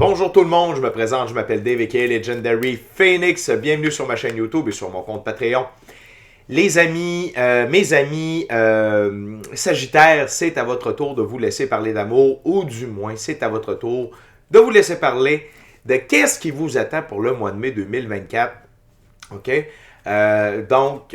Bonjour tout le monde, je me présente, je m'appelle Dave aka Legendary Phoenix. Bienvenue sur ma chaîne YouTube et sur mon compte Patreon. Les amis, mes amis Sagittaires, c'est à votre tour de vous laisser parler d'amour, ou du moins, c'est à votre tour de vous laisser parler de qu'est-ce qui vous attend pour le mois de mai 2024. OK? Donc,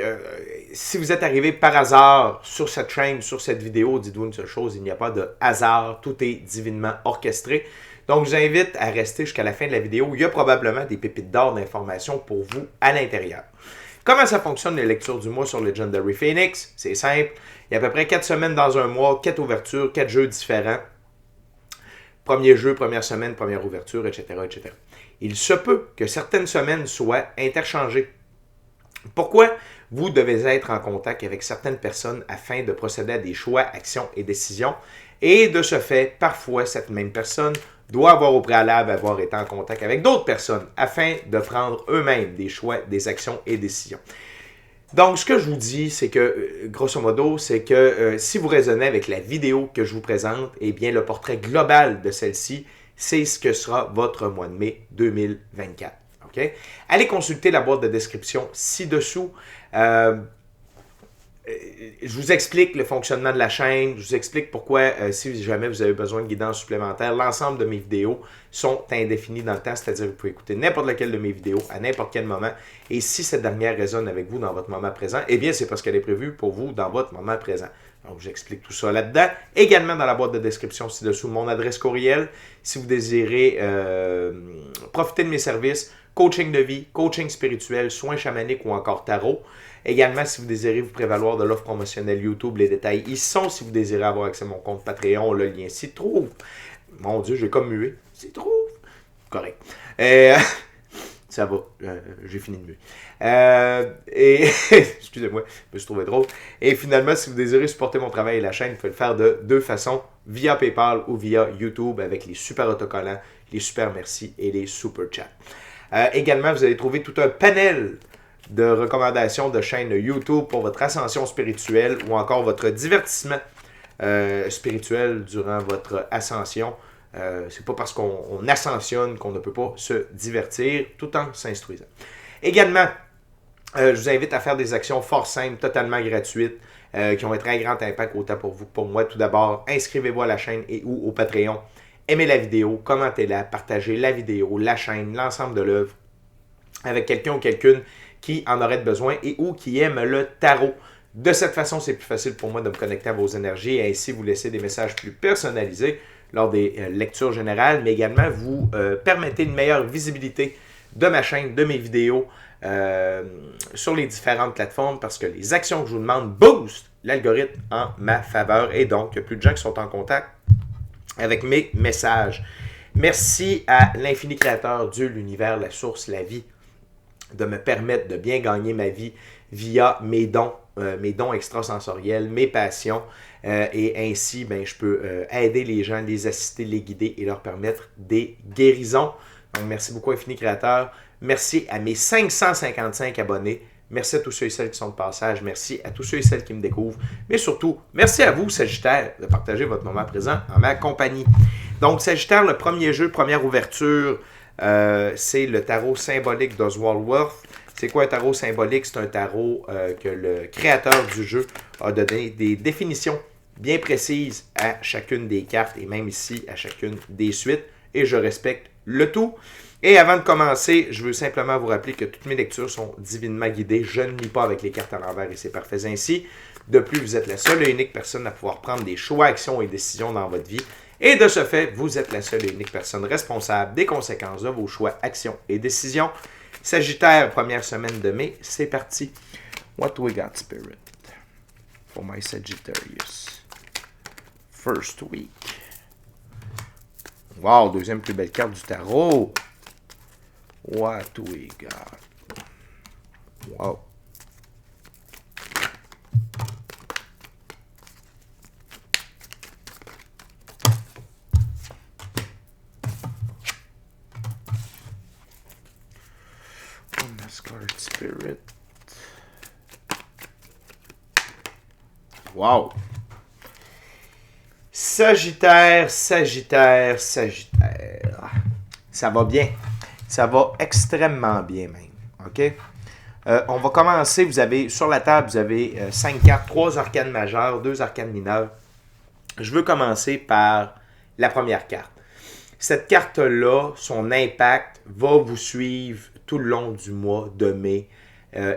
si vous êtes arrivé par hasard sur cette chaîne, sur cette vidéo, dites-vous une seule chose, il n'y a pas de hasard, tout est divinement orchestré. Donc, je vous invite à rester jusqu'à la fin de la vidéo. Il y a probablement des pépites d'or d'informations pour vous à l'intérieur. Comment ça fonctionne les lectures du mois sur Legendary Phoenix? C'est simple. Il y a à peu près 4 semaines dans un mois, 4 ouvertures, 4 jeux différents. Premier jeu, première semaine, première ouverture, etc., etc. Il se peut que certaines semaines soient interchangées. Pourquoi vous devez être en contact avec certaines personnes afin de procéder à des choix, actions et décisions? Et de ce fait, parfois, cette même personne doit avoir au préalable avoir été en contact avec d'autres personnes afin de prendre eux-mêmes des choix, des actions et décisions. Donc, ce que je vous dis, c'est que, grosso modo, c'est que si vous raisonnez avec la vidéo que je vous présente, eh bien, le portrait global de celle-ci, c'est ce que sera votre mois de mai 2024. Okay? Allez consulter la boîte de description ci-dessous. Je vous explique le fonctionnement de la chaîne, je vous explique pourquoi, si jamais vous avez besoin de guidance supplémentaire, l'ensemble de mes vidéos sont indéfinies dans le temps, c'est-à-dire que vous pouvez écouter n'importe laquelle de mes vidéos à n'importe quel moment. Et si cette dernière résonne avec vous dans votre moment présent, eh bien, c'est parce qu'elle est prévue pour vous dans votre moment présent. Donc, j'explique tout ça là-dedans. Également, dans la boîte de description ci-dessous, mon adresse courriel, si vous désirez profiter de mes services, coaching de vie, coaching spirituel, soins chamaniques ou encore tarot. Également, si vous désirez vous prévaloir de l'offre promotionnelle YouTube, les détails y sont. Si vous désirez avoir accès à mon compte Patreon, le lien s'y trouve. Mon Dieu, j'ai comme mué. S'y trouve. Correct. Ça va, j'ai fini de muer. Excusez-moi, je me suis trouvé drôle. Et finalement, si vous désirez supporter mon travail et la chaîne, vous pouvez le faire de deux façons, via PayPal ou via YouTube avec les super autocollants, les super merci et les super chats. Également, vous allez trouver tout un panel de recommandations de chaînes YouTube pour votre ascension spirituelle ou encore votre divertissement spirituel durant votre ascension. C'est pas parce qu'on ascensionne qu'on ne peut pas se divertir tout en s'instruisant. Également, je vous invite à faire des actions fort simples, totalement gratuites, qui ont un très grand impact autant pour vous que pour moi. Tout d'abord, inscrivez-vous à la chaîne et ou au Patreon. Aimez la vidéo, commentez-la, partagez la vidéo, la chaîne, l'ensemble de l'œuvre avec quelqu'un ou quelqu'une qui en aurait besoin et ou qui aime le tarot. De cette façon, c'est plus facile pour moi de me connecter à vos énergies et ainsi vous laisser des messages plus personnalisés lors des lectures générales, mais également vous permettez une meilleure visibilité de ma chaîne, de mes vidéos sur les différentes plateformes parce que les actions que je vous demande boostent l'algorithme en ma faveur et donc il y a plus de gens qui sont en contact avec mes messages. Merci à l'infini créateur, Dieu, l'univers, la source, la vie, de me permettre de bien gagner ma vie via mes dons extrasensoriels, mes passions. Et ainsi, ben, je peux aider les gens, les assister, les guider et leur permettre des guérisons. Donc, merci beaucoup, Infini Créateur. Merci à mes 555 abonnés. Merci à tous ceux et celles qui sont de passage. Merci à tous ceux et celles qui me découvrent. Mais surtout, merci à vous, Sagittaire, de partager votre moment présent en ma compagnie. Donc, Sagittaire, le premier jeu, première ouverture, c'est le tarot symbolique d'Oswald Worth. C'est quoi un tarot symbolique? C'est un tarot que le créateur du jeu a donné des définitions bien précises à chacune des cartes et même ici à chacune des suites. Et je respecte le tout. Et avant de commencer, je veux simplement vous rappeler que toutes mes lectures sont divinement guidées. Je ne lis pas avec les cartes à l'envers et c'est parfait ainsi. De plus, vous êtes la seule et unique personne à pouvoir prendre des choix, actions et décisions dans votre vie. Et de ce fait, vous êtes la seule et unique personne responsable des conséquences de vos choix, actions et décisions. Sagittaire, première semaine de mai, c'est parti. What we got, Spirit, for my Sagittarius? First week. Wow, deuxième plus belle carte du tarot. What we got? Wow. Masquerade Spirit. Wow. Sagittaire, Sagittaire, Sagittaire. Ça va bien. Ça va extrêmement bien même. OK? On va commencer. Vous avez sur la table, vous avez 5 cartes, 3 arcanes majeures, 2 arcanes mineures. Je veux commencer par la première carte. Cette carte-là, son impact va vous suivre tout le long du mois de mai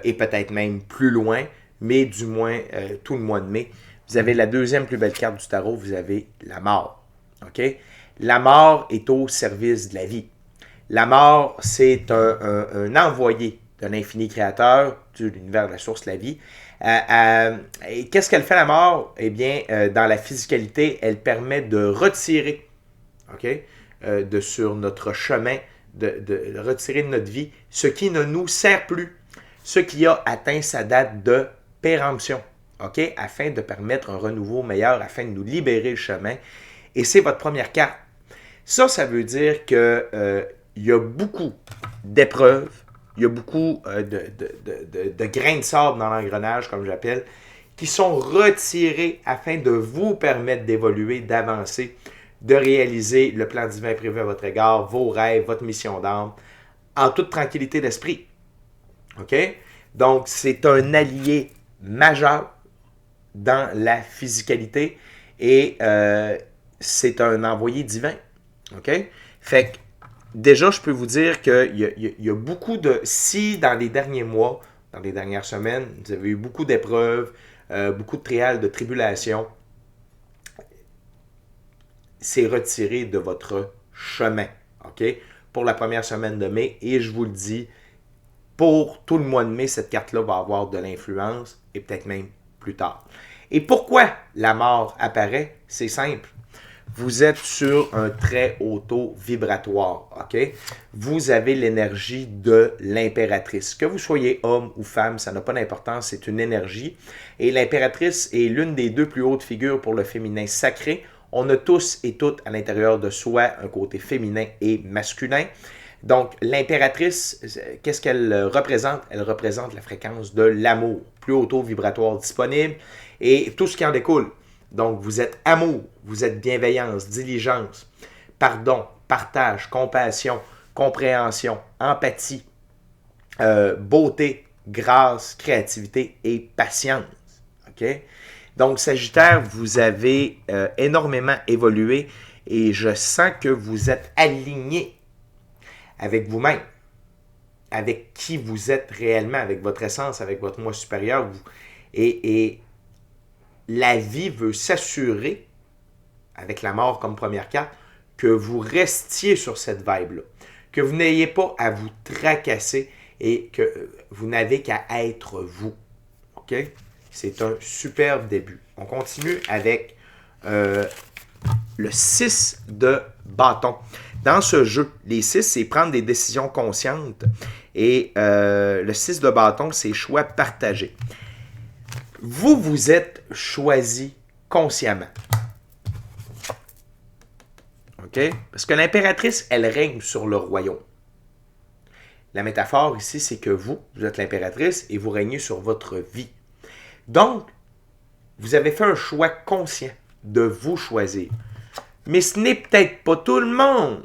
et peut-être même plus loin, mais du moins tout le mois de mai. Vous avez la deuxième plus belle carte du tarot, vous avez la mort. OK? La mort est au service de la vie. La mort, c'est un envoyé de l'infini créateur, de l'univers de la source, la vie. Et qu'est-ce qu'elle fait la mort? Eh bien, dans la physicalité, elle permet de retirer, OK? Sur notre chemin, de retirer de notre vie ce qui ne nous sert plus, ce qui a atteint sa date de péremption, OK? Afin de permettre un renouveau meilleur, afin de nous libérer le chemin. Et c'est votre première carte. Ça veut dire que il y a beaucoup d'épreuves, il y a beaucoup de grains de sable dans l'engrenage, comme j'appelle, qui sont retirés afin de vous permettre d'évoluer, d'avancer, de réaliser le plan divin prévu à votre égard, vos rêves, votre mission d'âme, en toute tranquillité d'esprit. OK? Donc, c'est un allié majeur dans la physicalité et c'est un envoyé divin. OK? Fait que, déjà, je peux vous dire qu'il y a beaucoup de... Si dans les derniers mois, dans les dernières semaines, vous avez eu beaucoup d'épreuves, beaucoup de trials, de tribulations, c'est retiré de votre chemin, OK? Pour la première semaine de mai. Et je vous le dis, pour tout le mois de mai, cette carte-là va avoir de l'influence et peut-être même plus tard. Et pourquoi la mort apparaît? C'est simple. Vous êtes sur un très haut taux vibratoire, OK? Vous avez l'énergie de l'impératrice. Que vous soyez homme ou femme, ça n'a pas d'importance, c'est une énergie. Et l'impératrice est l'une des deux plus hautes figures pour le féminin sacré. On a tous et toutes à l'intérieur de soi un côté féminin et masculin. Donc, l'impératrice, qu'est-ce qu'elle représente? Elle représente la fréquence de l'amour, plus haut taux vibratoire disponible et tout ce qui en découle. Donc, vous êtes amour, vous êtes bienveillance, diligence, pardon, partage, compassion, compréhension, empathie, beauté, grâce, créativité et patience. OK? Donc, Sagittaire, vous avez énormément évolué et je sens que vous êtes aligné avec vous-même, avec qui vous êtes réellement, avec votre essence, avec votre moi supérieur. Et la vie veut s'assurer, avec la mort comme première carte, que vous restiez sur cette vibe-là, que vous n'ayez pas à vous tracasser et que vous n'avez qu'à être vous. OK? C'est un superbe début. On continue avec le 6 de bâton. Dans ce jeu, les 6, c'est prendre des décisions conscientes. Et le 6 de bâton, c'est choix partagé. Vous vous êtes choisi consciemment. OK? Parce que l'impératrice, elle règne sur le royaume. La métaphore ici, c'est que vous êtes l'impératrice et vous régnez sur votre vie. Donc, vous avez fait un choix conscient de vous choisir. Mais ce n'est peut-être pas tout le monde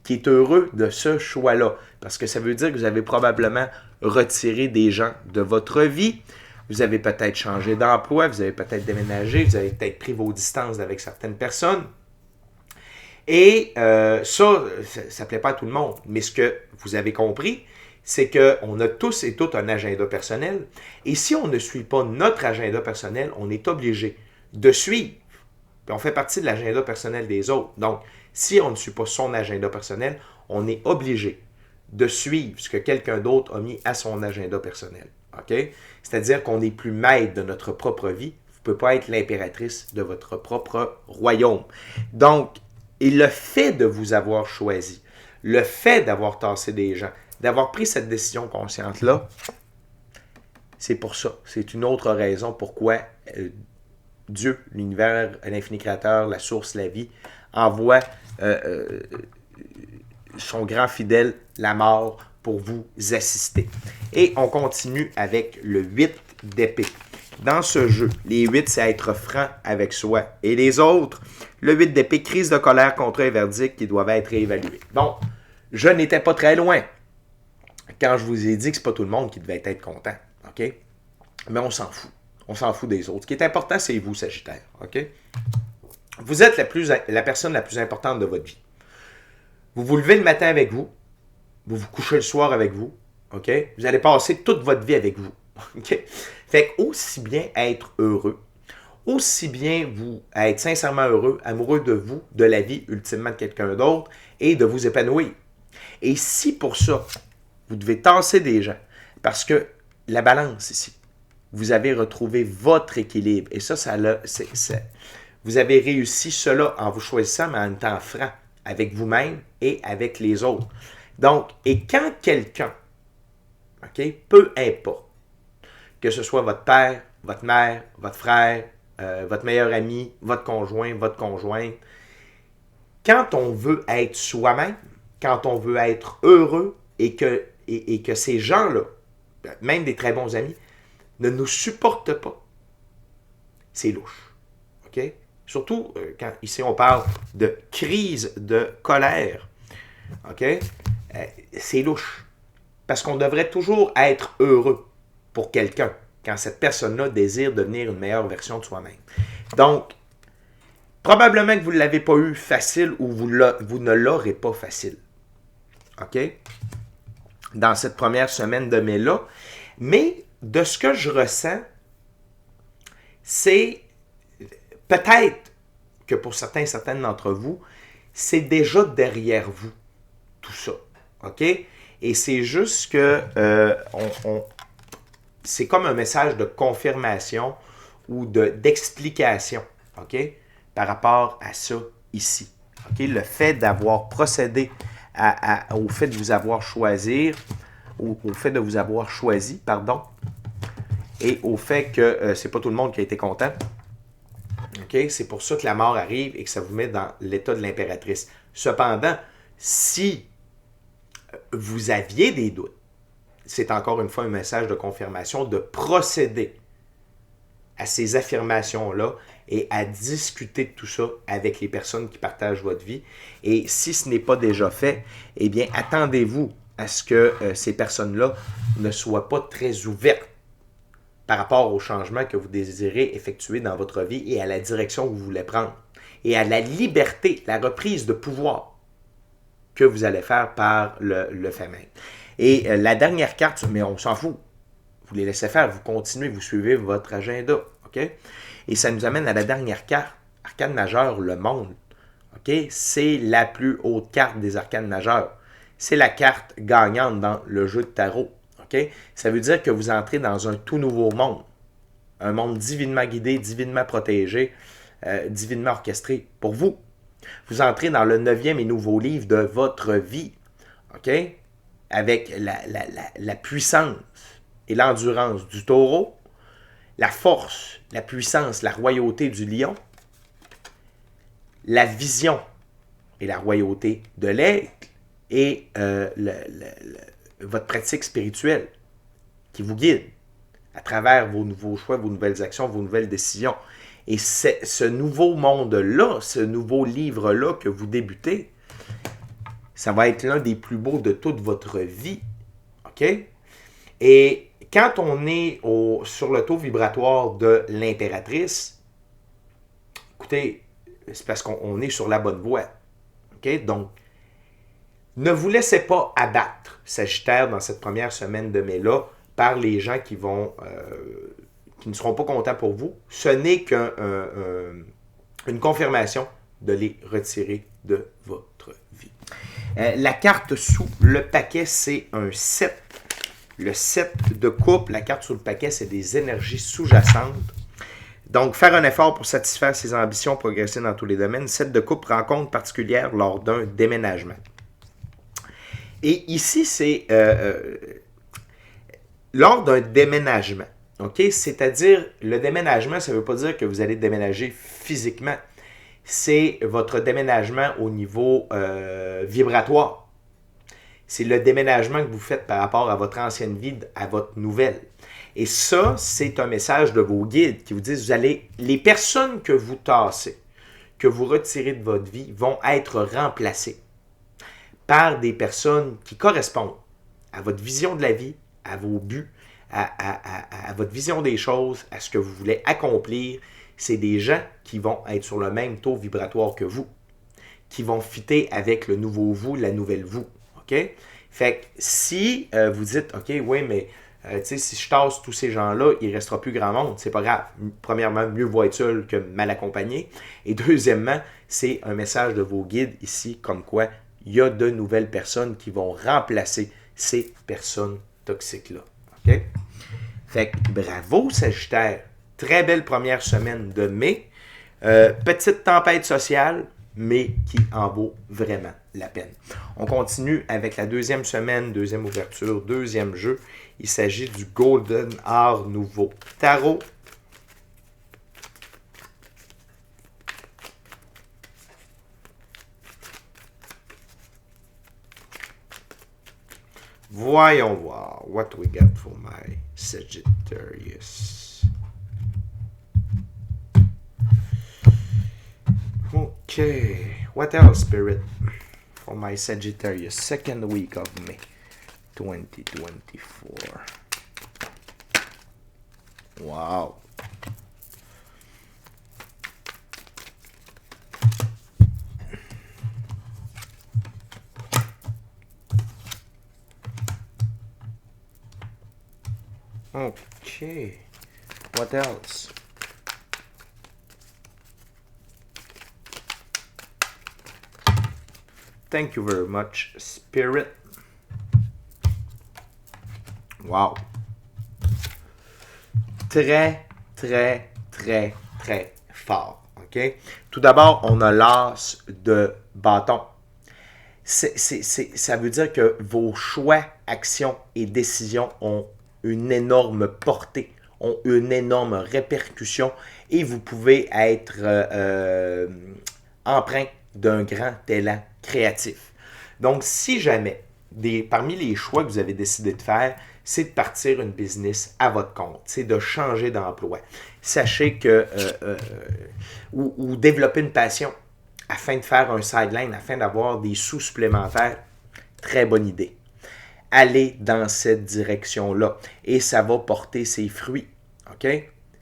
qui est heureux de ce choix-là. Parce que ça veut dire que vous avez probablement retiré des gens de votre vie. Vous avez peut-être changé d'emploi, vous avez peut-être déménagé, vous avez peut-être pris vos distances avec certaines personnes. Et ça ne plaît pas à tout le monde. Mais ce que vous avez compris, c'est qu'on a tous et toutes un agenda personnel. Et si on ne suit pas notre agenda personnel, on est obligé de suivre. Puis on fait partie de l'agenda personnel des autres. Donc, si on ne suit pas son agenda personnel, on est obligé de suivre ce que quelqu'un d'autre a mis à son agenda personnel. OK? C'est-à-dire qu'on n'est plus maître de notre propre vie. Vous ne pouvez pas être l'impératrice de votre propre royaume. Donc, et le fait de vous avoir choisi, le fait d'avoir tassé des gens, d'avoir pris cette décision consciente-là, c'est pour ça. C'est une autre raison pourquoi Dieu, l'univers, l'infini créateur, la source, la vie, envoie son grand fidèle, la mort, pour vous assister. Et on continue avec le 8 d'épée. dans ce jeu. Les 8, c'est être franc avec soi et les autres. Le 8 d'épée, crise de colère contre un verdict qui doivent être réévalués. Donc, je n'étais pas très loin quand je vous ai dit que c'est pas tout le monde qui devait être content. OK? Mais on s'en fout. On s'en fout des autres. Ce qui est important, c'est vous, Sagittaire. OK? Vous êtes la personne la plus importante de votre vie. Vous vous levez le matin avec vous. Vous vous couchez le soir avec vous. OK? Vous allez passer toute votre vie avec vous. OK? Fait que aussi bien être heureux, aussi bien vous être sincèrement heureux, amoureux de vous, de la vie, ultimement de quelqu'un d'autre, et de vous épanouir. Et si pour ça, vous devez tasser des gens, parce que la balance ici, vous avez retrouvé votre équilibre. Et ça, vous avez réussi cela en vous choisissant, mais en étant franc avec vous-même et avec les autres. Donc, et quand quelqu'un, OK, peu importe, que ce soit votre père, votre mère, votre frère, votre meilleur ami, votre conjoint, votre conjointe, quand on veut être soi-même, quand on veut être heureux et que ces gens-là, même des très bons amis, ne nous supportent pas, c'est louche. OK? Surtout quand ici on parle de crise de colère. OK? C'est louche. Parce qu'on devrait toujours être heureux pour quelqu'un quand cette personne-là désire devenir une meilleure version de soi-même. Donc, probablement que vous ne l'avez pas eu facile ou vous ne l'aurez pas facile. OK? Dans cette première semaine de mai-là. Mais de ce que je ressens, c'est peut-être que pour certaines d'entre vous, c'est déjà derrière vous, tout ça. OK? Et c'est juste que c'est comme un message de confirmation ou d'explication, OK? Par rapport à ça ici. OK? Le fait d'avoir procédé au fait de vous avoir choisi, pardon, et au fait que c'est pas tout le monde qui a été content. OK? C'est pour ça que la mort arrive et que ça vous met dans l'état de l'impératrice. Cependant, si vous aviez des doutes, c'est encore une fois un message de confirmation de procéder à ces affirmations-là et à discuter de tout ça avec les personnes qui partagent votre vie. Et si ce n'est pas déjà fait, eh bien, attendez-vous à ce que ces personnes-là ne soient pas très ouvertes par rapport au changement que vous désirez effectuer dans votre vie et à la direction que vous voulez prendre. Et à la liberté, la reprise de pouvoir que vous allez faire par le fait même. Et la dernière carte, mais on s'en fout. Vous les laissez faire, vous continuez, vous suivez votre agenda. OK? Et ça nous amène à la dernière carte, arcane majeure, le monde. OK? C'est la plus haute carte des arcanes majeures. C'est la carte gagnante dans le jeu de tarot. OK? Ça veut dire que vous entrez dans un tout nouveau monde. Un monde divinement guidé, divinement protégé, divinement orchestré pour vous. Vous entrez dans le 9e et nouveau livre de votre vie. OK? Avec la puissance et l'endurance du taureau, la force, la puissance, la royauté du lion, la vision et la royauté de l'aigle et votre pratique spirituelle qui vous guide à travers vos nouveaux choix, vos nouvelles actions, vos nouvelles décisions. Et ce nouveau monde-là, ce nouveau livre-là que vous débutez, ça va être l'un des plus beaux de toute votre vie. OK? Et quand on est sur le taux vibratoire de l'impératrice, écoutez, c'est parce qu'on est sur la bonne voie. OK? Donc, ne vous laissez pas abattre, Sagittaire, dans cette première semaine de mai-là, par les gens qui ne seront pas contents pour vous. Ce n'est qu'une confirmation de les retirer de votre vie. La carte sous le paquet, c'est un 7. Le 7 de coupe, la carte sous le paquet, c'est des énergies sous-jacentes. Donc, faire un effort pour satisfaire ses ambitions, progresser dans tous les domaines. 7 de coupe, rencontre particulière lors d'un déménagement. Et ici, c'est lors d'un déménagement. OK? C'est-à-dire, le déménagement, ça ne veut pas dire que vous allez déménager physiquement. C'est votre déménagement au niveau vibratoire. C'est le déménagement que vous faites par rapport à votre ancienne vie, à votre nouvelle. Et ça, c'est un message de vos guides qui vous disent, les personnes que vous tassez, que vous retirez de votre vie, vont être remplacées par des personnes qui correspondent à votre vision de la vie, à vos buts, à votre vision des choses, à ce que vous voulez accomplir. C'est des gens qui vont être sur le même taux vibratoire que vous, qui vont fitter avec le nouveau vous, la nouvelle vous. OK? Fait que si vous dites, OK, oui, mais si je tasse tous ces gens-là, il ne restera plus grand monde. C'est pas grave. Premièrement, mieux vaut être seul que mal accompagné. Et deuxièmement, c'est un message de vos guides ici, comme quoi il y a de nouvelles personnes qui vont remplacer ces personnes toxiques-là. OK? Fait que bravo, Sagittaire. Très belle première semaine de mai. Petite tempête sociale, mais qui en vaut vraiment la peine. On continue avec la deuxième semaine, deuxième ouverture, deuxième jeu. Il s'agit du Golden Art Nouveau Tarot. Voyons voir what we got for my Sagittarius. Okay, what else, Spirit, for my Sagittarius, second week of May 2024. Wow. Okay, what else? Thank you very much, Spirit. Wow. Très, très, très, très fort. OK? Tout d'abord, on a l'as de bâton. Ça veut dire que vos choix, actions et décisions ont une énorme portée, ont une énorme répercussion et vous pouvez être empreint d'un grand élan créatif. Donc, si jamais, parmi les choix que vous avez décidé de faire, c'est de partir une business à votre compte, c'est de changer d'emploi. Sachez que, ou développer une passion afin de faire un sideline, afin d'avoir des sous supplémentaires, très bonne idée. Allez dans cette direction-là et ça va porter ses fruits. OK?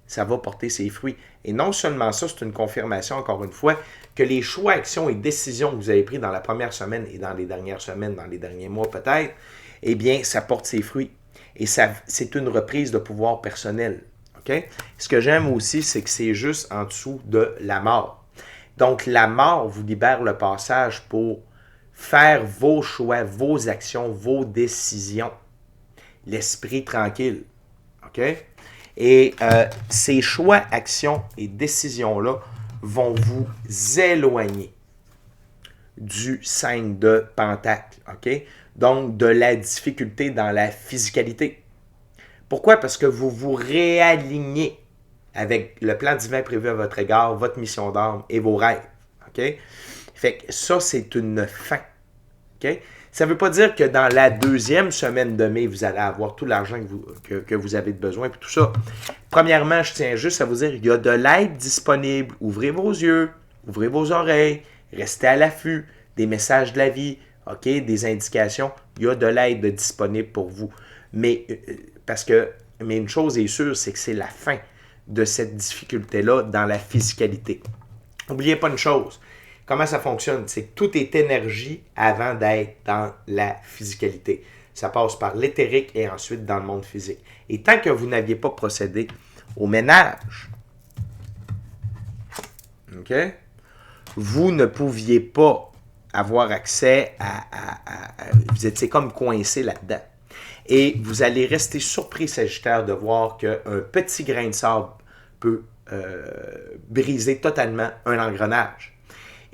Ça va porter ses fruits. Et non seulement ça, c'est une confirmation, encore une fois, que les choix, actions et décisions que vous avez pris dans la première semaine et dans les dernières semaines, dans les derniers mois peut-être, eh bien, ça porte ses fruits. Et c'est une reprise de pouvoir personnel. OK? Ce que j'aime aussi, c'est que c'est juste en dessous de la mort. Donc, la mort vous libère le passage pour faire vos choix, vos actions, vos décisions. L'esprit tranquille. OK? Et ces choix, actions et décisions-là vont vous éloigner du 5 de Pentacle. OK? Donc, de la difficulté dans la physicalité. Pourquoi? Parce que vous vous réalignez avec le plan divin prévu à votre égard, votre mission d'âme et vos rêves. OK? Fait que ça, c'est une fin. OK? Ça ne veut pas dire que dans la deuxième semaine de mai, vous allez avoir tout l'argent que vous avez besoin et tout ça. Premièrement, je tiens juste à vous dire, il y a de l'aide disponible. Ouvrez vos yeux, ouvrez vos oreilles, restez à l'affût des messages de la vie, OK? Des indications. Il y a de l'aide disponible pour vous. Mais une chose est sûre, c'est que c'est la fin de cette difficulté-là dans la physicalité. N'oubliez pas une chose. Comment ça fonctionne? C'est que tout est énergie avant d'être dans la physicalité. Ça passe par l'éthérique et ensuite dans le monde physique. Et tant que vous n'aviez pas procédé au ménage, OK? Vous ne pouviez pas avoir accès vous étiez comme coincé là-dedans. Et vous allez rester surpris, Sagittaire, de voir qu'un petit grain de sable peut briser totalement un engrenage.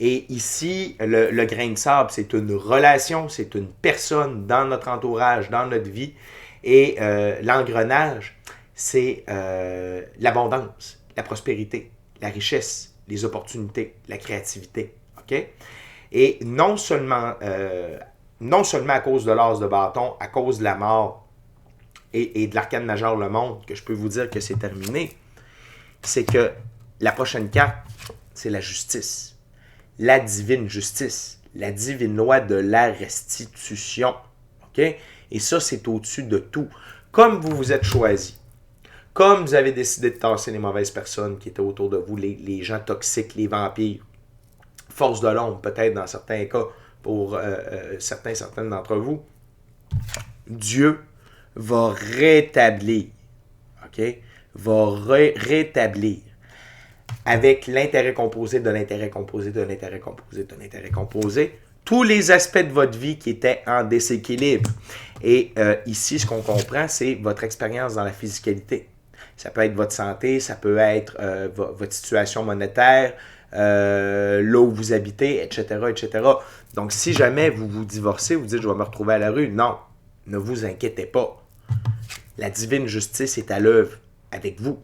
Et ici, le grain de sable, c'est une relation, c'est une personne dans notre entourage, dans notre vie. Et l'engrenage, c'est l'abondance, la prospérité, la richesse, les opportunités, la créativité. OK? Et non seulement non seulement à cause de l'as de bâton, à cause de la mort et de l'arcane majeure le monde, que je peux vous dire que c'est terminé, c'est que la prochaine carte, c'est la justice. La divine justice. La divine loi de la restitution. OK? Et ça, c'est au-dessus de tout. Comme vous vous êtes choisi, comme vous avez décidé de tasser les mauvaises personnes qui étaient autour de vous, les gens toxiques, les vampires, force de l'ombre, peut-être dans certains cas, pour certaines d'entre vous, Dieu va rétablir, OK? Va rétablir avec l'intérêt composé de l'intérêt composé de l'intérêt composé de l'intérêt composé, tous les aspects de votre vie qui étaient en déséquilibre. Et ici, ce qu'on comprend, c'est votre expérience dans la physicalité. Ça peut être votre santé, ça peut être votre situation monétaire, là où vous habitez, etc., etc. Donc, si jamais vous vous divorcez, vous dites « je vais me retrouver à la rue », non, ne vous inquiétez pas. La divine justice est à l'œuvre avec vous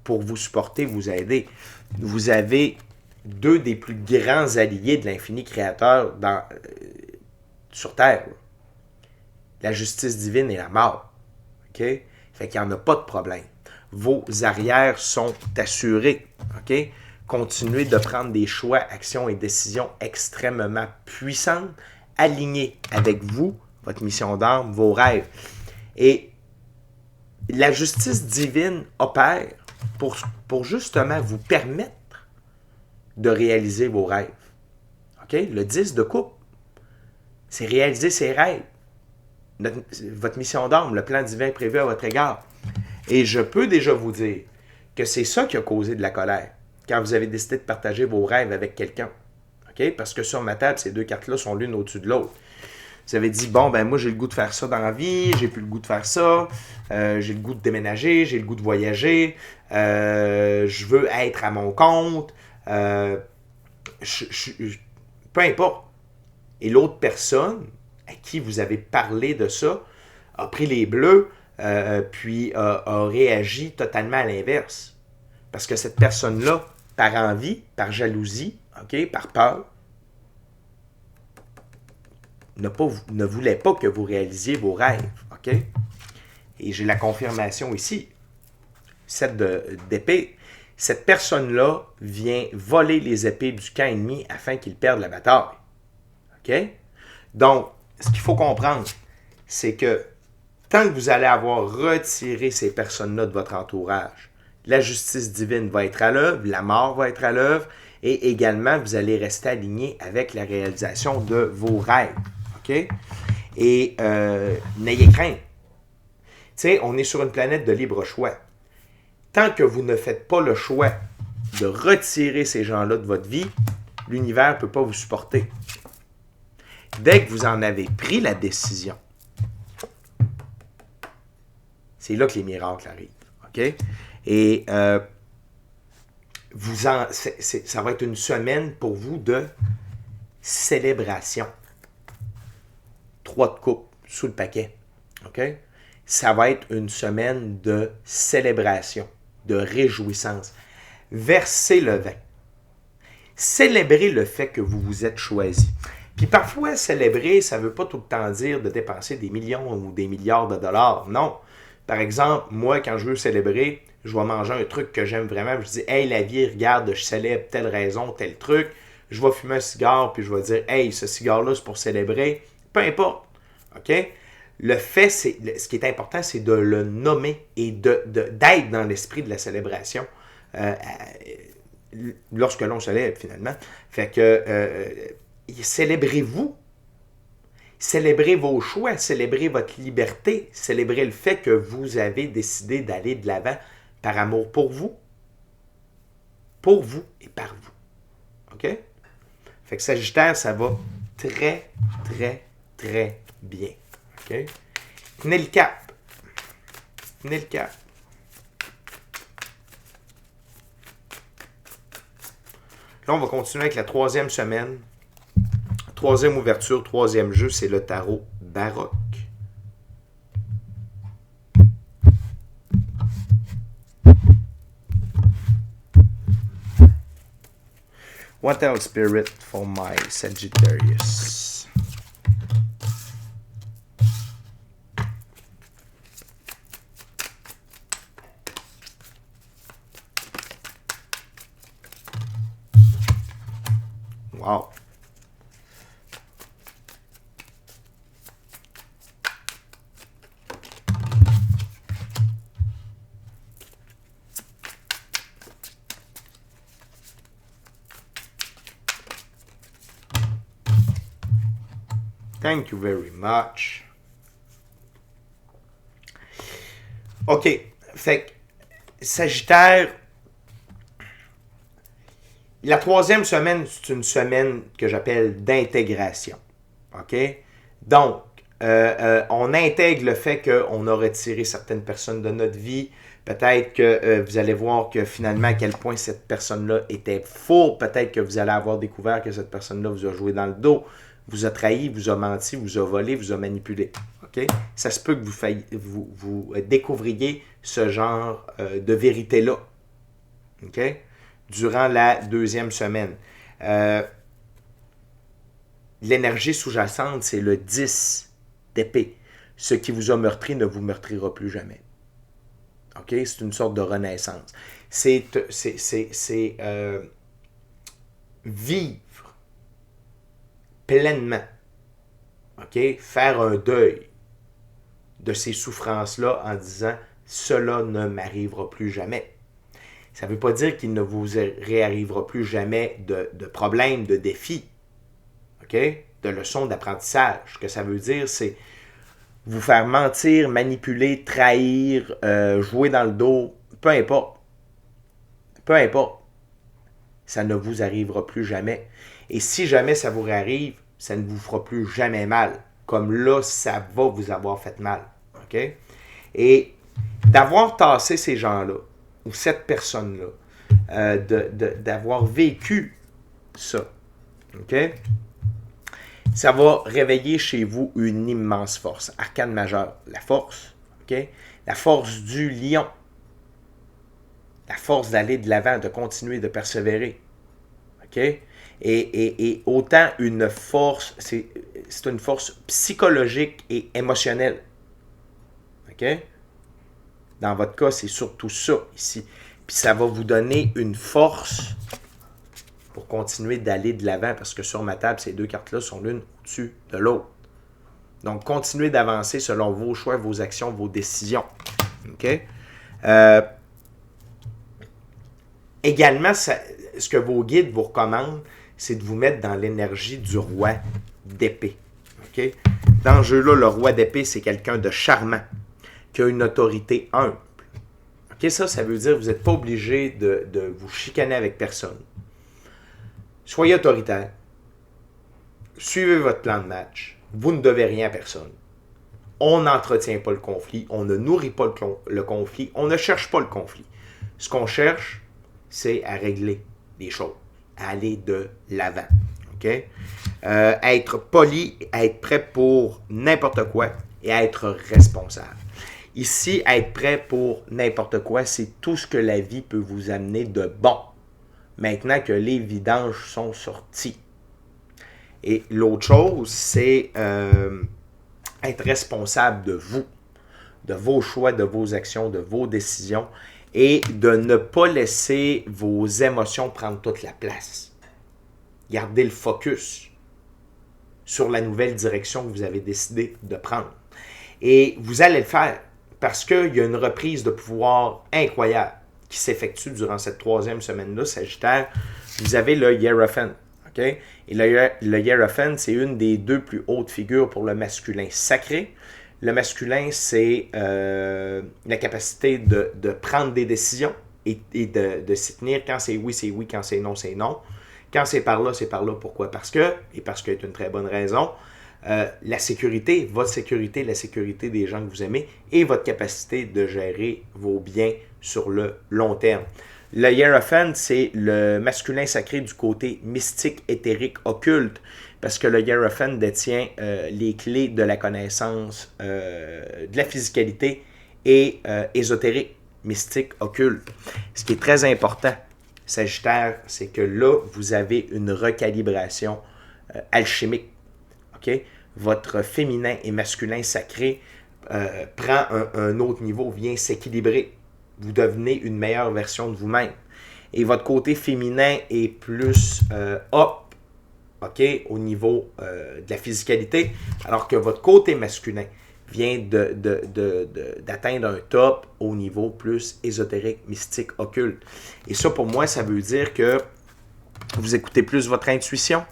pour vous supporter, vous aider. Vous avez deux des plus grands alliés de l'infini créateur sur Terre. La justice divine et la mort. OK? Fait qu'il n'y en a pas de problème. Vos arrières sont assurées. OK? Continuez de prendre des choix, actions et décisions extrêmement puissantes, alignées avec vous, votre mission d'âme, vos rêves. Et la justice divine opère pour justement vous permettre de réaliser vos rêves. OK? Le 10 de coupe, c'est réaliser ses rêves. Votre mission d'âme, le plan divin prévu à votre égard. Et je peux déjà vous dire que c'est ça qui a causé de la colère quand vous avez décidé de partager vos rêves avec quelqu'un. OK? Parce que sur ma table, ces deux cartes-là sont l'une au-dessus de l'autre. Vous avez dit, bon, ben moi, j'ai le goût de faire ça dans la vie, j'ai plus le goût de faire ça, j'ai le goût de déménager, j'ai le goût de voyager, je veux être à mon compte, peu importe. Et l'autre personne à qui vous avez parlé de ça a pris les bleus, puis a réagi totalement à l'inverse. Parce que cette personne-là, par envie, par jalousie, OK, par peur, ne voulait pas que vous réalisiez vos rêves. OK? Et j'ai la confirmation ici. 7 d'épée. Cette personne-là vient voler les épées du camp ennemi afin qu'il perde la bataille. OK? Donc, ce qu'il faut comprendre, c'est que tant que vous allez avoir retiré ces personnes-là de votre entourage, la justice divine va être à l'œuvre, la mort va être à l'œuvre, et également, vous allez rester aligné avec la réalisation de vos rêves. OK? Et n'ayez crainte. Tu sais, on est sur une planète de libre choix. Tant que vous ne faites pas le choix de retirer ces gens-là de votre vie, l'univers ne peut pas vous supporter. Dès que vous en avez pris la décision, c'est là que les miracles arrivent. OK? Et ça va être une semaine pour vous de célébration. 3 de coupe sous le paquet. OK? Ça va être une semaine de célébration, de réjouissance. Versez le vin. Célébrez le fait que vous vous êtes choisi. Puis parfois, célébrer, ça ne veut pas tout le temps dire de dépenser des millions ou des milliards de dollars. Non. Par exemple, moi, quand je veux célébrer, je vais manger un truc que j'aime vraiment. Je dis, hey, la vie, regarde, je célèbre telle raison, tel truc. Je vais fumer un cigare, puis je vais dire, hey, ce cigare-là, c'est pour célébrer. Peu importe. OK? Le fait, ce qui est important, c'est de le nommer et d'être dans l'esprit de la célébration lorsque l'on célèbre, finalement. Fait que célébrez-vous. Célébrez vos choix, célébrez votre liberté, célébrez le fait que vous avez décidé d'aller de l'avant par amour pour vous et par vous. OK? Fait que Sagittaire, ça va très, très, très bien. OK? Tenez le cap. Tenez le cap. Là, on va continuer avec la 3e semaine. 3e ouverture, 3e jeu, c'est le tarot baroque. What else, Spirit, for my Sagittarius? Thank you very much. OK. Fait que, Sagittaire, la troisième semaine, c'est une semaine que j'appelle d'intégration. OK? Donc, on intègre le fait qu'on a retiré certaines personnes de notre vie. Peut-être que vous allez voir que finalement, à quel point cette personne-là était faux. Peut-être que vous allez avoir découvert que cette personne-là vous a joué dans le dos, vous a trahi, vous a menti, vous a volé, vous a manipulé. Okay? Ça se peut que vous découvriez ce genre de vérité-là. Okay? Durant la deuxième semaine. L'énergie sous-jacente, c'est le 10 d'épée. Ce qui vous a meurtri ne vous meurtrira plus jamais. OK? C'est une sorte de renaissance. C'est vivre pleinement. OK? Faire un deuil de ces souffrances-là en disant « cela ne m'arrivera plus jamais ». Ça ne veut pas dire qu'il ne vous réarrivera plus jamais de problèmes, de défis, okay? De leçons d'apprentissage. Ce que ça veut dire, c'est vous faire mentir, manipuler, trahir, jouer dans le dos, peu importe. Peu importe. Ça ne vous arrivera plus jamais. Et si jamais ça vous réarrive, ça ne vous fera plus jamais mal. Comme là, ça va vous avoir fait mal. Okay? Et d'avoir tassé ces gens-là, ou cette personne-là, d'avoir vécu ça, OK? Ça va réveiller chez vous une immense force. Arcane majeur, la force, OK? La force du lion. La force d'aller de l'avant, de continuer, de persévérer. OK? Et autant une force, c'est une force psychologique et émotionnelle. OK? Dans votre cas, c'est surtout ça ici. Puis ça va vous donner une force pour continuer d'aller de l'avant parce que sur ma table, ces deux cartes-là sont l'une au-dessus de l'autre. Donc, continuez d'avancer selon vos choix, vos actions, vos décisions. OK? Également, ce que vos guides vous recommandent, c'est de vous mettre dans l'énergie du roi d'épée. OK? Dans ce jeu-là, le roi d'épée, c'est quelqu'un de charmant, qui a une autorité humble. OK, ça veut dire que vous n'êtes pas obligé de vous chicaner avec personne. Soyez autoritaire. Suivez votre plan de match. Vous ne devez rien à personne. On n'entretient pas le conflit. On ne nourrit pas le conflit. On ne cherche pas le conflit. Ce qu'on cherche, c'est à régler les choses. À aller de l'avant. OK? Être poli, être prêt pour n'importe quoi et être responsable. Ici, être prêt pour n'importe quoi, c'est tout ce que la vie peut vous amener de bon. Maintenant que les vidanges sont sortis. Et l'autre chose, c'est être responsable de vous, de vos choix, de vos actions, de vos décisions et de ne pas laisser vos émotions prendre toute la place. Gardez le focus sur la nouvelle direction que vous avez décidé de prendre. Et vous allez le faire parce qu'il y a une reprise de pouvoir incroyable qui s'effectue durant cette troisième semaine-là, Sagittaire. Vous avez le Hiérophant. Okay? Et le Hiérophant, c'est une des deux plus hautes figures pour le masculin sacré. Le masculin, c'est la capacité de prendre des décisions et de s'y tenir. Quand c'est oui, quand c'est non, c'est non. Quand c'est par là, c'est par là. Pourquoi? Parce que, et parce qu'il y a une très bonne raison, la sécurité, votre sécurité, la sécurité des gens que vous aimez et votre capacité de gérer vos biens sur le long terme. Le Hiérophant, c'est le masculin sacré du côté mystique, éthérique, occulte, parce que le Hiérophant détient les clés de la connaissance, de la physicalité et ésotérique, mystique, occulte. Ce qui est très important, Sagittaire, c'est que là, vous avez une recalibration alchimique. Okay? Votre féminin et masculin sacré prend un autre niveau, vient s'équilibrer. Vous devenez une meilleure version de vous-même. Et votre côté féminin est plus up, okay, au niveau de la physicalité, alors que votre côté masculin vient d'atteindre un top au niveau plus ésotérique, mystique, occulte. Et ça, pour moi, ça veut dire que vous écoutez plus votre intuition,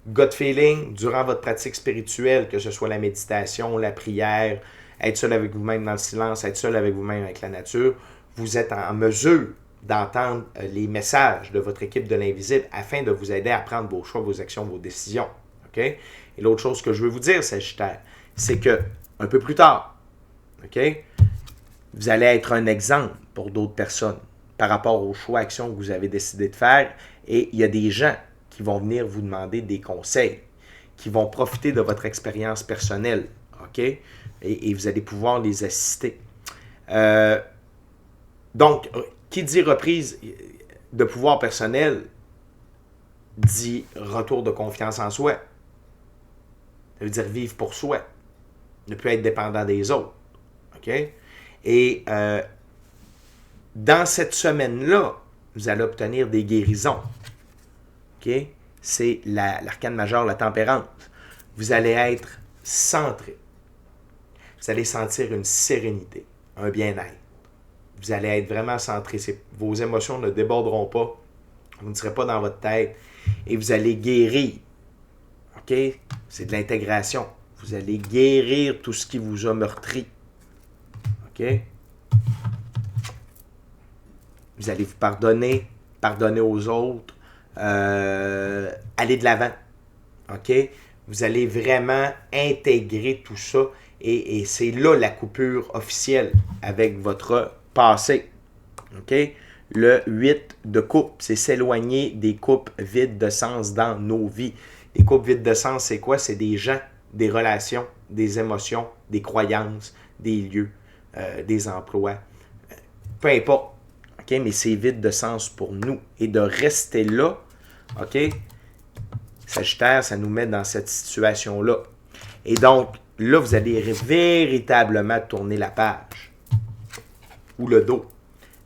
gut feeling, durant votre pratique spirituelle, que ce soit la méditation, la prière, être seul avec vous-même dans le silence, être seul avec vous-même avec la nature, vous êtes en mesure d'entendre les messages de votre équipe de l'invisible afin de vous aider à prendre vos choix, vos actions, vos décisions. OK? Et l'autre chose que je veux vous dire, Sagittaire, c'est que un peu plus tard, OK, vous allez être un exemple pour d'autres personnes par rapport aux choix, actions que vous avez décidé de faire. Et il y a des gens qui vont venir vous demander des conseils, qui vont profiter de votre expérience personnelle. OK? Et vous allez pouvoir les assister. Donc, qui dit reprise de pouvoir personnel dit retour de confiance en soi. Ça veut dire vivre pour soi. Ne plus être dépendant des autres. OK? Et dans cette semaine-là, vous allez obtenir des guérisons. OK? C'est l'arcane majeur, la tempérance. Vous allez être centré. Vous allez sentir une sérénité, un bien-être. Vous allez être vraiment centré. Vos émotions ne déborderont pas. Vous ne serez pas dans votre tête. Et vous allez guérir. OK? C'est de l'intégration. Vous allez guérir tout ce qui vous a meurtri. OK? Vous allez vous pardonner aux autres, aller de l'avant. OK? Vous allez vraiment intégrer tout ça et c'est là la coupure officielle avec votre passé. OK? Le 8 de coupe, c'est s'éloigner des coupes vides de sens dans nos vies. Les coupes vides de sens, c'est quoi? C'est des gens, des relations, des émotions, des croyances, des lieux, des emplois. Peu importe. OK? Mais c'est vide de sens pour nous. Et de rester là, OK? Sagittaire, ça nous met dans cette situation-là. Et donc, là, vous allez véritablement tourner la page ou le dos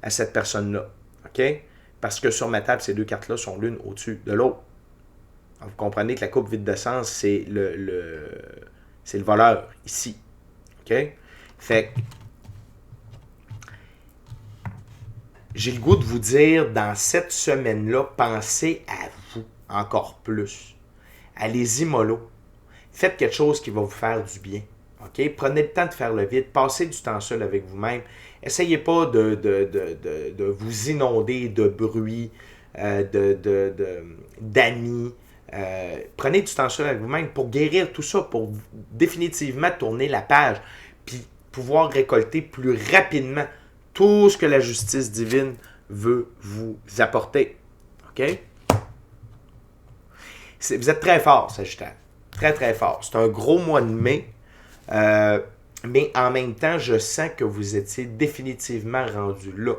à cette personne-là. OK? Parce que sur ma table, ces deux cartes-là sont l'une au-dessus de l'autre. Vous comprenez que la coupe vide de sens, c'est c'est le voleur ici. OK? Fait que j'ai le goût de vous dire, dans cette semaine-là, pensez à vous encore plus. Allez-y mollo. Faites quelque chose qui va vous faire du bien. OK? Prenez le temps de faire le vide. Passez du temps seul avec vous-même. Essayez pas de vous inonder de bruit, d'amis. Prenez du temps seul avec vous-même pour guérir tout ça, pour définitivement tourner la page, puis pouvoir récolter plus rapidement tout ce que la justice divine veut vous apporter. OK? Vous êtes très fort, Sagittaire. Très, très fort. C'est un gros mois de mai. Mais en même temps, je sens que vous étiez définitivement rendu là.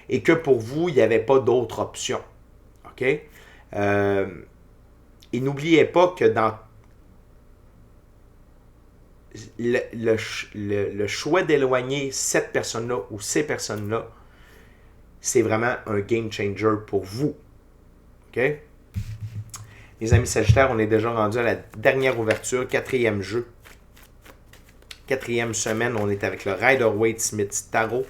Et que pour vous, il n'y avait pas d'autre option. OK? Et n'oubliez pas que dans le choix d'éloigner cette personne-là ou ces personnes-là, c'est vraiment un game changer pour vous. OK? Mes amis Sagittaires, on est déjà rendu à la dernière ouverture, 4e jeu. 4e semaine, on est avec le Rider-Waite-Smith Tarot.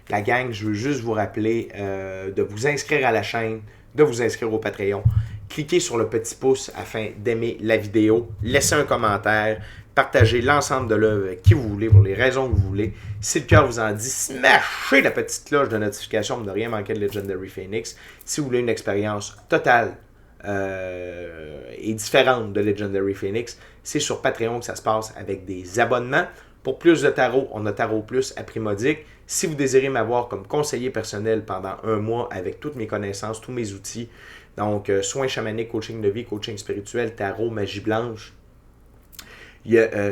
La gang, je veux juste vous rappeler de vous inscrire à la chaîne, de vous inscrire au Patreon. Cliquez sur le petit pouce afin d'aimer la vidéo. Laissez un commentaire. Partagez l'ensemble de l'œuvre avec qui vous voulez, pour les raisons que vous voulez. Si le cœur vous en dit, smashez la petite cloche de notification pour ne rien manquer de Legendary Phoenix. Si vous voulez une expérience totale et différente de Legendary Phoenix, c'est sur Patreon que ça se passe avec des abonnements. Pour plus de tarot, on a Tarot Plus à prix modique. Si vous désirez m'avoir comme conseiller personnel pendant un mois avec toutes mes connaissances, tous mes outils, donc soins chamaniques, coaching de vie, coaching spirituel, tarot, magie blanche,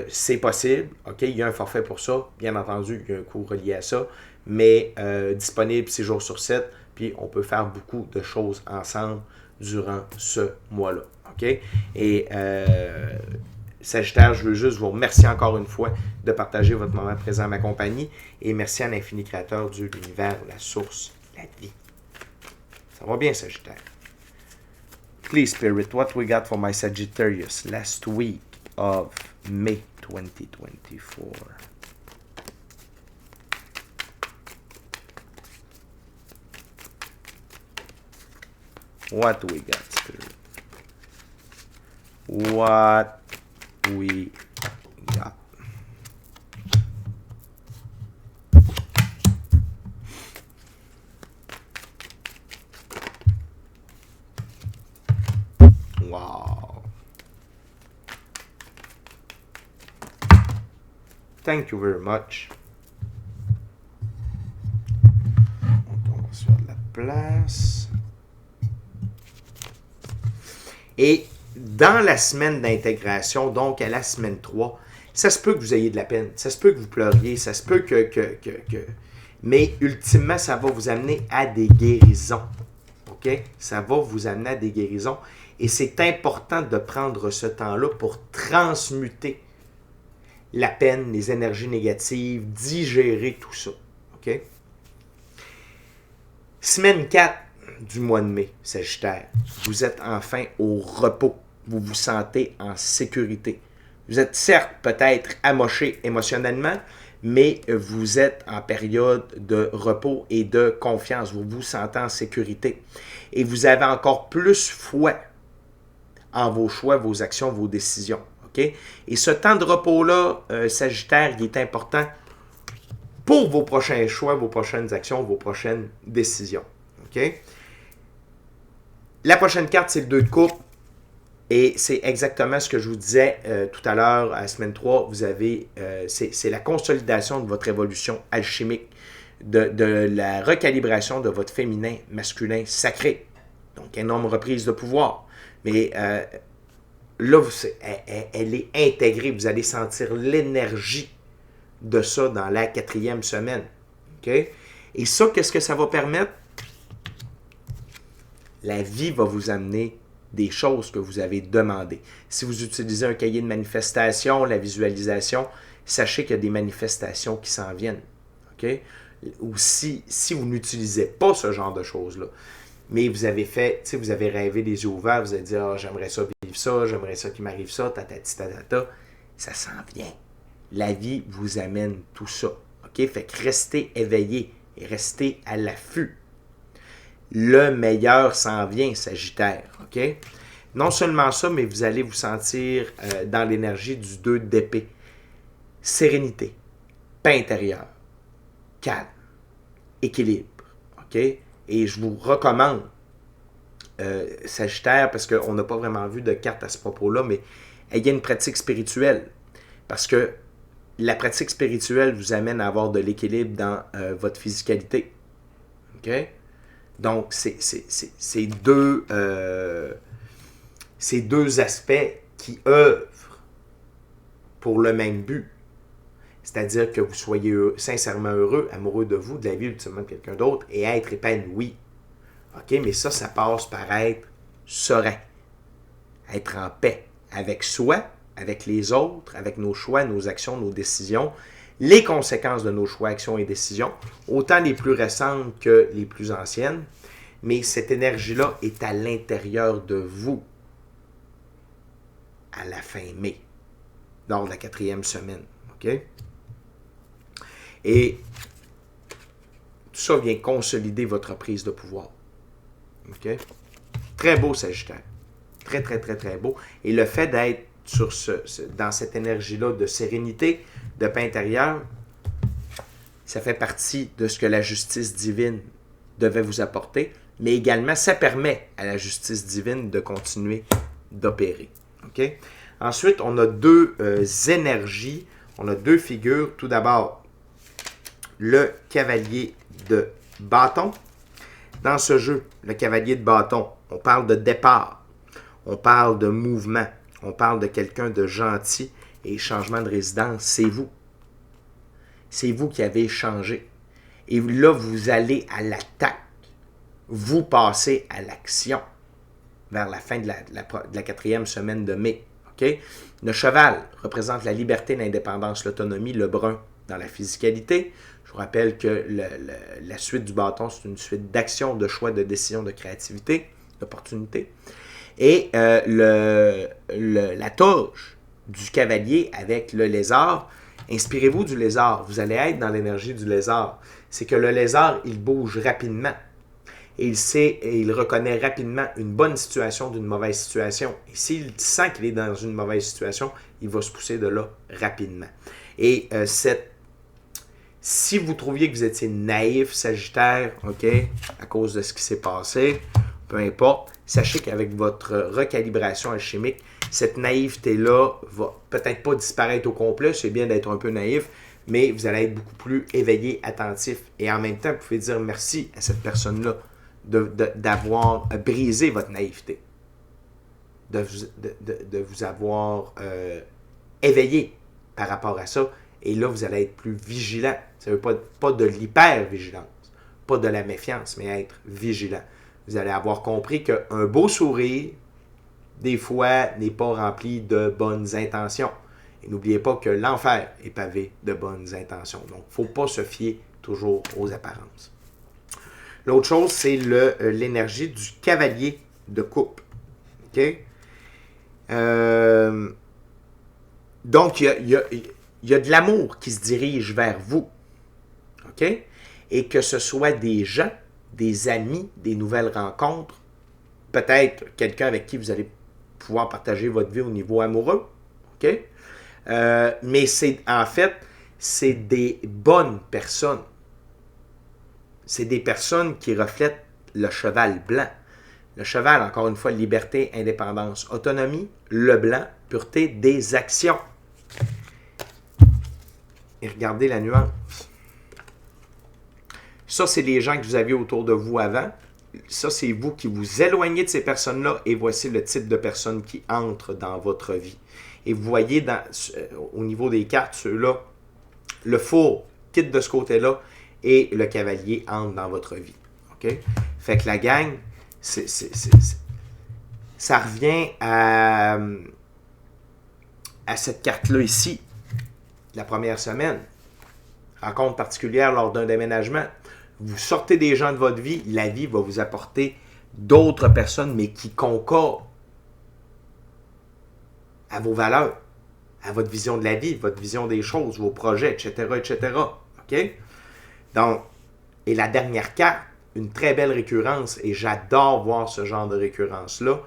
c'est possible. OK? Il y a un forfait pour ça. Bien entendu, il y a un coût relié à ça, mais disponible 6 jours sur 7, puis on peut faire beaucoup de choses ensemble durant ce mois-là. OK? Et Sagittaire, je veux juste vous remercier encore une fois de partager votre moment présent à ma compagnie et merci à l'infini créateur, Dieu, l'univers, la source, la vie. Ça va bien, Sagittaire? Please, Spirit, what we got for my Sagittarius last week of May 2024? What we got, Spirit? what we got. Wow. Thank you very much. On va se faire de la place. Et dans la semaine d'intégration, donc à la semaine 3, ça se peut que vous ayez de la peine, ça se peut que vous pleuriez, ça se peut mais ultimement, ça va vous amener à des guérisons. OK? Ça va vous amener à des guérisons. Et c'est important de prendre ce temps-là pour transmuter la peine, les énergies négatives, digérer tout ça. OK? Semaine 4 du mois de mai, Sagittaire. Vous êtes enfin au repos. Vous vous sentez en sécurité. Vous êtes certes peut-être amoché émotionnellement, mais vous êtes en période de repos et de confiance. Vous vous sentez en sécurité. Et vous avez encore plus foi en vos choix, vos actions, vos décisions. OK? Et ce temps de repos-là, Sagittaire, il est important pour vos prochains choix, vos prochaines actions, vos prochaines décisions. OK? La prochaine carte, c'est le 2 de coupe. Et c'est exactement ce que je vous disais tout à l'heure, à la semaine 3. Vous avez, c'est la consolidation de votre évolution alchimique, de la recalibration de votre féminin, masculin, sacré. Donc, énorme reprise de pouvoir. Mais là, elle est intégrée. Vous allez sentir l'énergie de ça dans la 4e semaine. OK? Et ça, qu'est-ce que ça va permettre? La vie va vous amener des choses que vous avez demandées. Si vous utilisez un cahier de manifestation, la visualisation, sachez qu'il y a des manifestations qui s'en viennent. OK? Ou si vous n'utilisez pas ce genre de choses-là, mais vous avez fait, tu sais, vous avez rêvé les yeux ouverts, vous avez dit, ah, j'aimerais ça vivre ça, j'aimerais ça qu'il m'arrive ça, tatati tatata, ça s'en vient. La vie vous amène tout ça. OK? Fait que restez éveillés et restez à l'affût. Le meilleur s'en vient, Sagittaire. OK? Non seulement ça, mais vous allez vous sentir dans l'énergie du 2 d'épée. Sérénité, paix intérieure, calme, équilibre. OK? Et je vous recommande, Sagittaire, parce qu'on n'a pas vraiment vu de carte à ce propos-là, mais ayez une pratique spirituelle. Parce que la pratique spirituelle vous amène à avoir de l'équilibre dans votre physicalité. OK? Donc, c'est deux aspects qui œuvrent pour le même but. C'est-à-dire que vous soyez sincèrement heureux, amoureux de vous, de la vie, ultimement de quelqu'un d'autre, et être épanoui. OK? Mais ça passe par être serein. Être en paix avec soi, avec les autres, avec nos choix, nos actions, nos décisions, les conséquences de nos choix, actions et décisions, autant les plus récentes que les plus anciennes, mais cette énergie-là est à l'intérieur de vous à la fin mai, lors de la 4e semaine. OK? Et tout ça vient consolider votre prise de pouvoir. OK? Très beau, Sagittaire. Très, très, très, très beau. Et le fait d'être dans cette énergie-là de sérénité, de paix intérieure, ça fait partie de ce que la justice divine devait vous apporter, mais également, ça permet à la justice divine de continuer d'opérer. OK? Ensuite, on a deux énergies, on a deux figures. Tout d'abord, le cavalier de bâton. Dans ce jeu, le cavalier de bâton, on parle de départ, on parle de mouvement, on parle de quelqu'un de gentil et changement de résidence, c'est vous. C'est vous qui avez changé. Et là, vous allez à l'attaque. Vous passez à l'action vers la fin de la 4e semaine de mai. Okay? Le cheval représente la liberté, l'indépendance, l'autonomie, le brun dans la physicalité. Je vous rappelle que la suite du bâton, c'est une suite d'actions, de choix, de décisions, de créativité, d'opportunités. Et la toge du cavalier avec le lézard, inspirez-vous du lézard. Vous allez être dans l'énergie du lézard. C'est que le lézard, il bouge rapidement. et il sait et il reconnaît rapidement une bonne situation d'une mauvaise situation. Et s'il sent qu'il est dans une mauvaise situation, il va se pousser de là rapidement. Et si vous trouviez que vous étiez naïf, Sagittaire, OK, à cause de ce qui s'est passé, peu importe, sachez qu'avec votre recalibration alchimique, cette naïveté-là va peut-être pas disparaître au complet, c'est bien d'être un peu naïf, mais vous allez être beaucoup plus éveillé, attentif, et en même temps, vous pouvez dire merci à cette personne-là d'avoir brisé votre naïveté, de vous avoir éveillé par rapport à ça, et là, vous allez être plus vigilant. Ça ne veut pas de l'hyper-vigilance, pas de la méfiance, mais être vigilant. Vous allez avoir compris qu'un beau sourire, des fois, n'est pas rempli de bonnes intentions. Et n'oubliez pas que l'enfer est pavé de bonnes intentions. Donc, il ne faut pas se fier toujours aux apparences. L'autre chose, c'est l'énergie du cavalier de coupe. OK? Donc, il y a de l'amour qui se dirige vers vous. OK? Et que ce soit des gens, des amis, des nouvelles rencontres, peut-être quelqu'un avec qui vous allez pouvoir partager votre vie au niveau amoureux. OK? Mais c'est des bonnes personnes. C'est des personnes qui reflètent le cheval blanc. Le cheval, encore une fois, liberté, indépendance, autonomie. Le blanc, pureté des actions. Et regardez la nuance. Ça, c'est les gens que vous aviez autour de vous avant. Ça, c'est vous qui vous éloignez de ces personnes-là et voici le type de personnes qui entrent dans votre vie. Et vous voyez au niveau des cartes, ceux-là, le four quitte de ce côté-là et le cavalier entre dans votre vie. OK? Fait que la gang, ça revient à cette carte-là ici, la première semaine. Rencontre particulière lors d'un déménagement. Vous sortez des gens de votre vie, la vie va vous apporter d'autres personnes, mais qui concordent à vos valeurs, à votre vision de la vie, votre vision des choses, vos projets, etc., etc. OK? Donc, et la dernière carte, une très belle récurrence, et j'adore voir ce genre de récurrence-là.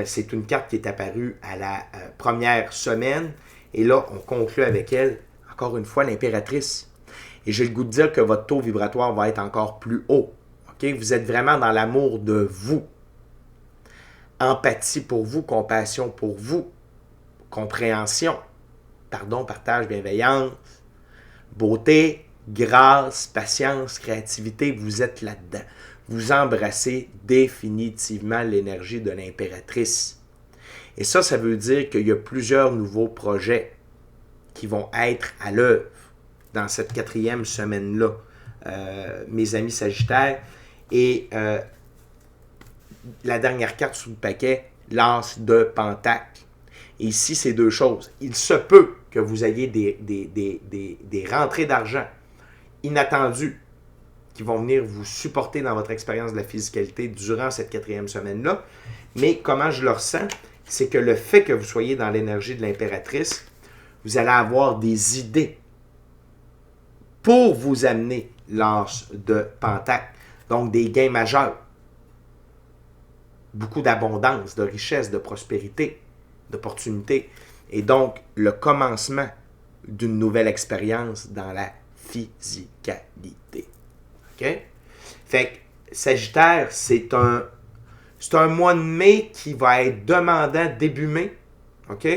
C'est une carte qui est apparue à la première semaine, et là, on conclut avec elle, encore une fois, l'impératrice. Et j'ai le goût de dire que votre taux vibratoire va être encore plus haut. Okay? Vous êtes vraiment dans l'amour de vous. Empathie pour vous, compassion pour vous, compréhension, pardon, partage, bienveillance, beauté, grâce, patience, créativité, vous êtes là-dedans. Vous embrassez définitivement l'énergie de l'impératrice. Et ça veut dire qu'il y a plusieurs nouveaux projets qui vont être à l'œuvre dans cette 4e semaine-là, mes amis Sagittaires. Et la dernière carte sous le paquet, l'As de Pentacle. Et ici, c'est deux choses. Il se peut que vous ayez des rentrées d'argent inattendues qui vont venir vous supporter dans votre expérience de la physicalité durant cette 4e semaine-là. Mais comment je le ressens, c'est que le fait que vous soyez dans l'énergie de l'impératrice, vous allez avoir des idées pour vous amener l'As de Pentacle. Donc, des gains majeurs. Beaucoup d'abondance, de richesse, de prospérité, d'opportunités. Et donc, le commencement d'une nouvelle expérience dans la physicalité. OK? Fait que Sagittaire, c'est un mois de mai qui va être demandant début mai. OK?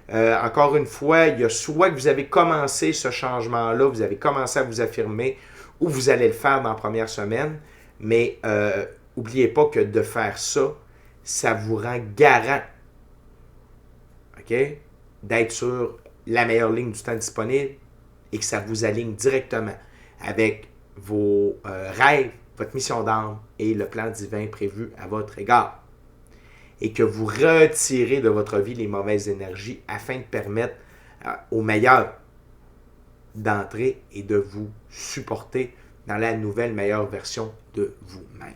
Encore une fois, il y a soit que vous avez commencé ce changement-là, vous avez commencé à vous affirmer, ou vous allez le faire dans la première semaine. Mais n'oubliez pas que de faire ça, ça vous rend garant, OK, d'être sur la meilleure ligne du temps disponible et que ça vous aligne directement avec vos rêves, votre mission d'âme et le plan divin prévu à votre égard. Et que vous retirez de votre vie les mauvaises énergies afin de permettre aux meilleurs d'entrer et de vous supporter dans la nouvelle meilleure version de vous-même.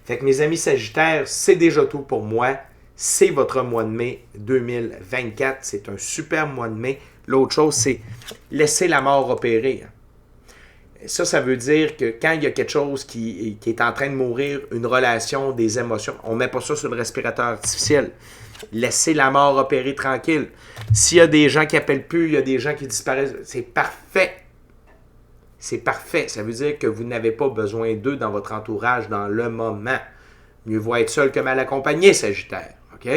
Fait que mes amis Sagittaires, c'est déjà tout pour moi. C'est votre mois de mai 2024. C'est un super mois de mai. L'autre chose, c'est laisser la mort opérer. Ça veut dire que quand il y a quelque chose qui est en train de mourir, une relation, des émotions, on ne met pas ça sur le respirateur artificiel. Laissez la mort opérer tranquille. S'il y a des gens qui n'appellent plus, il y a des gens qui disparaissent, c'est parfait. C'est parfait. Ça veut dire que vous n'avez pas besoin d'eux dans votre entourage dans le moment. Mieux vaut être seul que mal accompagné, Sagittaire. OK?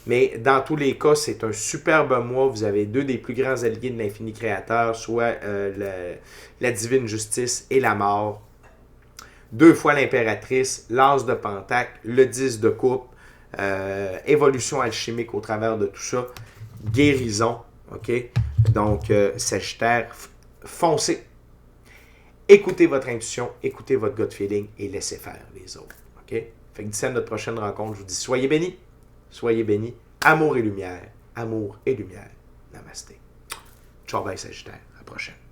Mais dans tous les cas, c'est un superbe mois. Vous avez deux des plus grands alliés de l'infini créateur, soit la divine justice et la mort. 2 fois l'impératrice, l'as de pentacle, le 10 de coupe, évolution alchimique au travers de tout ça, guérison. OK? Donc, Sagittaire, foncez. Écoutez votre intuition, écoutez votre gut feeling et laissez faire les autres. OK? Fait que d'ici à notre prochaine rencontre, je vous dis soyez bénis. Soyez bénis. Amour et lumière. Amour et lumière. Namasté. Ciao, bye, Sagittaire. À la prochaine.